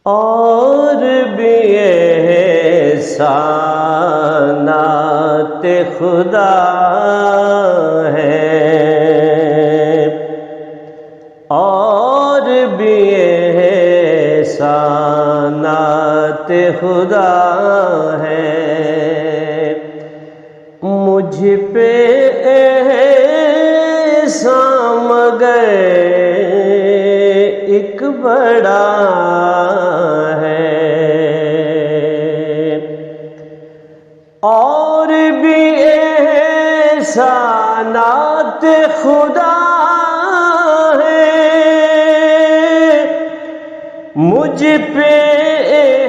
اور بھی احسانات خدا ہے، اور بھی احسانات خدا ہے، مجھ پہ احسان مگر ایک بڑا ہے، اور بھی احسانات خدا ہے، مجھ پہ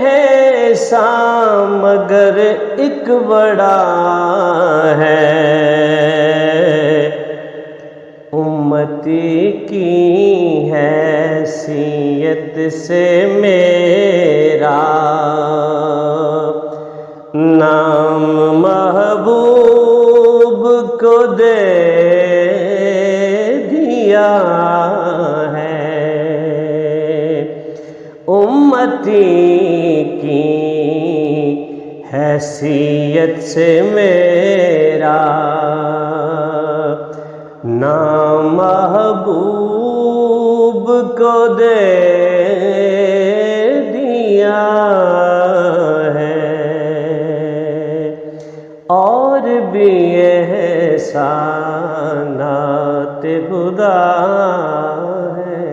احسان مگر ایک بڑا ہے، امتی کی حیثیت سے میرا نام محبوب کو دے دیا ہے، امتی کی حیثیت سے میرا نام محبوب کو دے دیا ہے، اور بھی احسانات خدا ہے،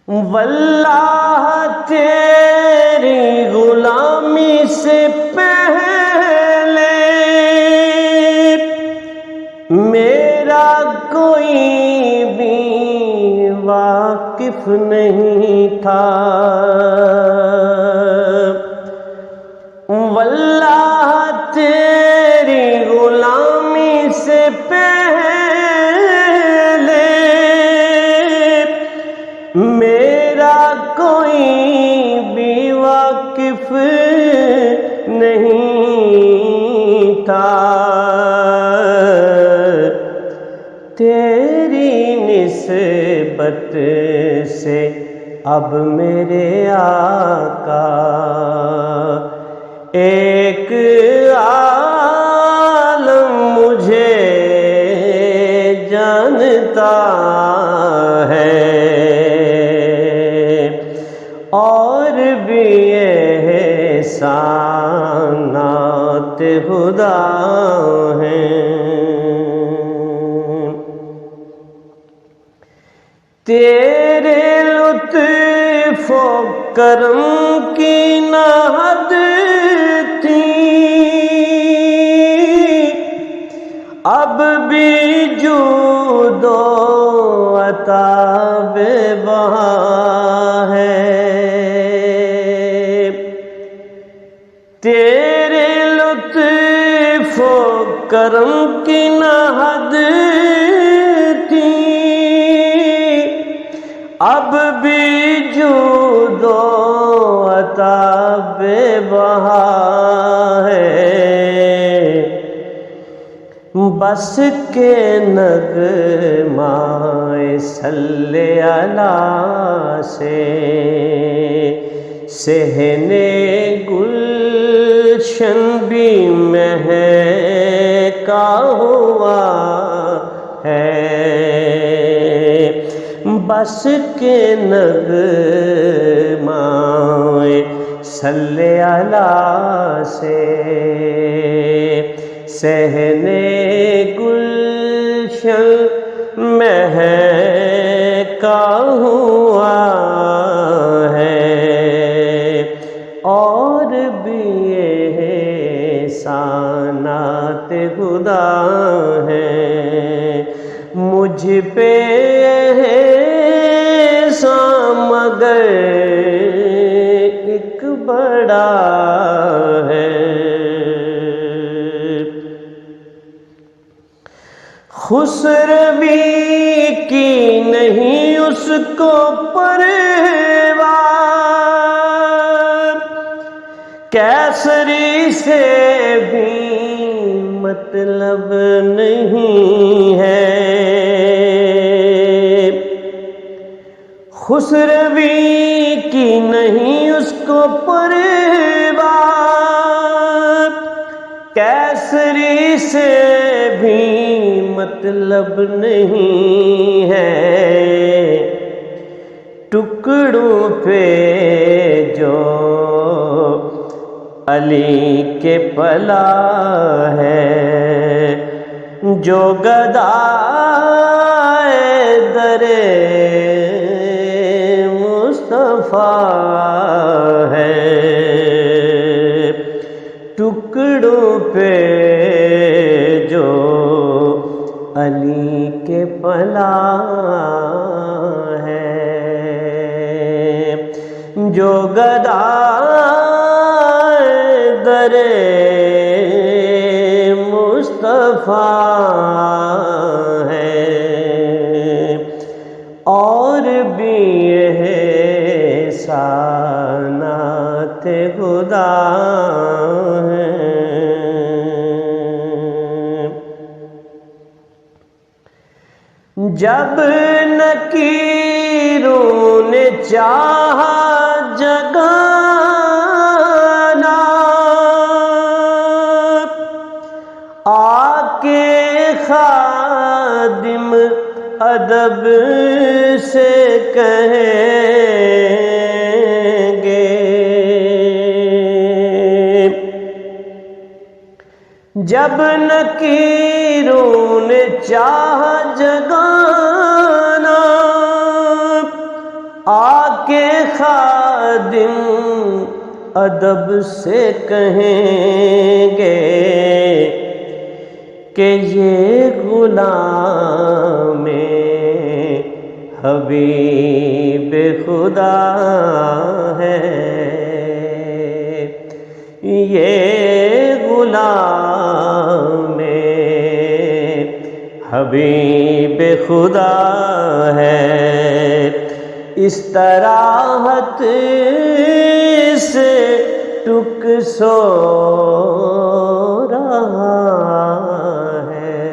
واللہ تیری غلامی سے پہلے میرا کوئی بھی واقف نہیں تھا، واللہ تیری غلامی سے پہلے میرا کوئی بھی واقف نہیں تھا، تیری نسبت سے اب میرے آقا ایک عالم مجھے جانتا ہے، اور بھی احسانات خدا ہیں، تیرے لطف و کرم کی نہ حد تھی، اب بھی جود و عطا بے بہا ہے، تیرے لطف و کرم کی نہ حد تھی، اب بھی جود و عطا بے بہا ہے، بس کے نغمہ صلی اللہ سے صحن گلشن بھی مہکا ہوا ہے، بس کے نغمہ صلی اللہ سے صحن گلشن مہکا ہوا ہے، اور بھی احسانات خدا ہیں، مجھ پہ احسان مگر ایک بڑا ہے، خسروی کی نہیں اس کو پرواہ، کیسری سے بھی مطلب نہیں ہے، خسروی کی نہیں اس کو پرواہ، کیسری سے بھی مطلب نہیں ہے، ٹکڑوں پہ جو علی کے پلا ہے، جو گدائے در مصطفیٰ ہے، ٹکڑوں پہ جو علی کے پلا ہے، جو گدائے در مصطفیٰ ہے، اور بھی احسانات خدا ہیں۔ جب نکیروں نے چاہا جگانا، آ کے خادم ادب سے کہیں گے، جب نکیروں نے چاہا جگانا، آ کے خادم ادب سے کہیں گے کہ یہ غلام حبیب خدا ہے، یہ غلام حبیب خدا ہے، استراحت سے ٹک سو رہا ہے،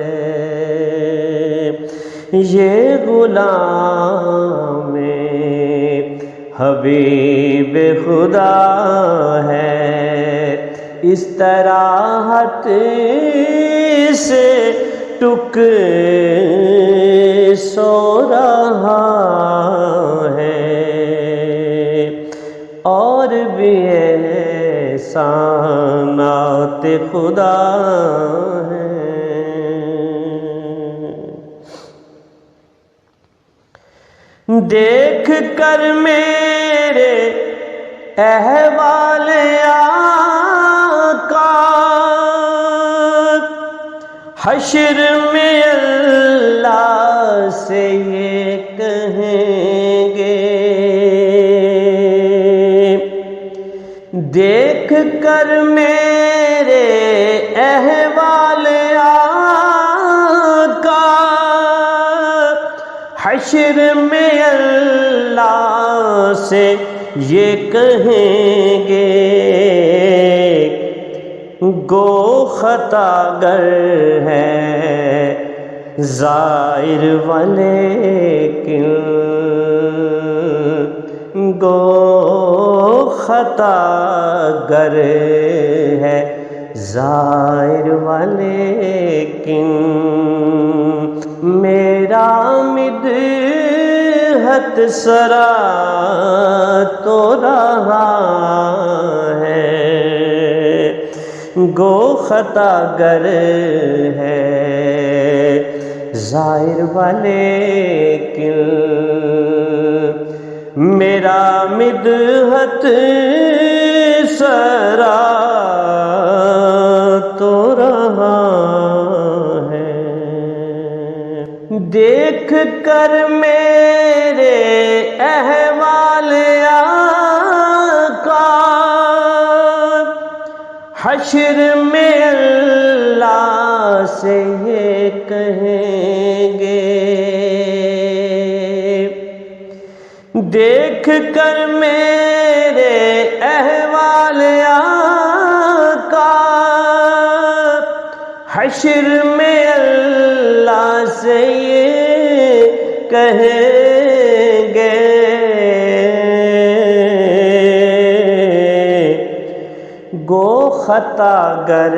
یہ غلام حبیب خدا ہے، استراحت سے ٹک سو رہا ہے، اور بھی احسانات خدا ہیں۔ دیکھ کر میرے احوال آقا، حشر میں اللہ سے یہ کہیں گے، دیکھ کر میرے احوال آقا، حشر میں اللہ سے یہ کہیں گے، گو خطا گر ہے زائر ولیکن، گو خطا گر ہے زائر ولیکن، میرا مدحت سرا تو رہا ہے، گو خطا گر ہے ظاہر ولیکن، میرا مدحت سرا تو رہا ہے، دیکھ کر میرے احوال آقا، حشر میں اللہ سے یہ کہیں گے، دیکھ کر میرے احوال آقا، حشر میں اللہ سے یہ کہیں گے خطا گر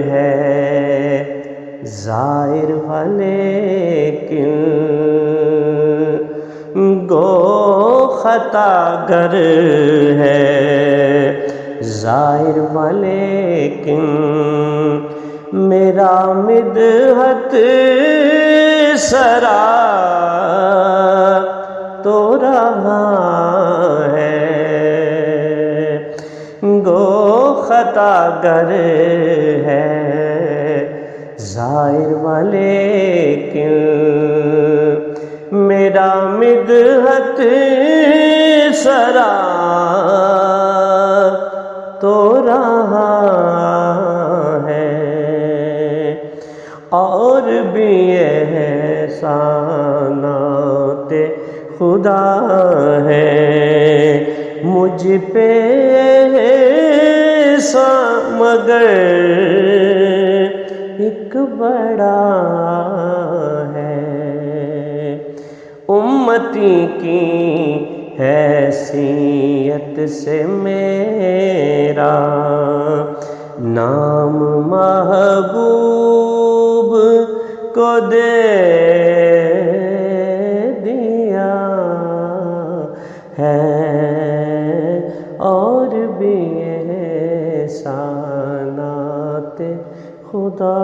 ہے ظاہر لیکن گو خطا گر ہے ظاہر لیکن میرا مدحت سرا تو رہا ہے گو خطا گر ہے ظاہر لیکن میرا مدحت سرا تو رہا ہے اور بھی احسانات خدا ہے مجھ پہ ایسا مگر ایک بڑا ہے امتی کی حیثیت سے میرا نام محبوب کو دے دیا ہے اور بھی احسانات خدا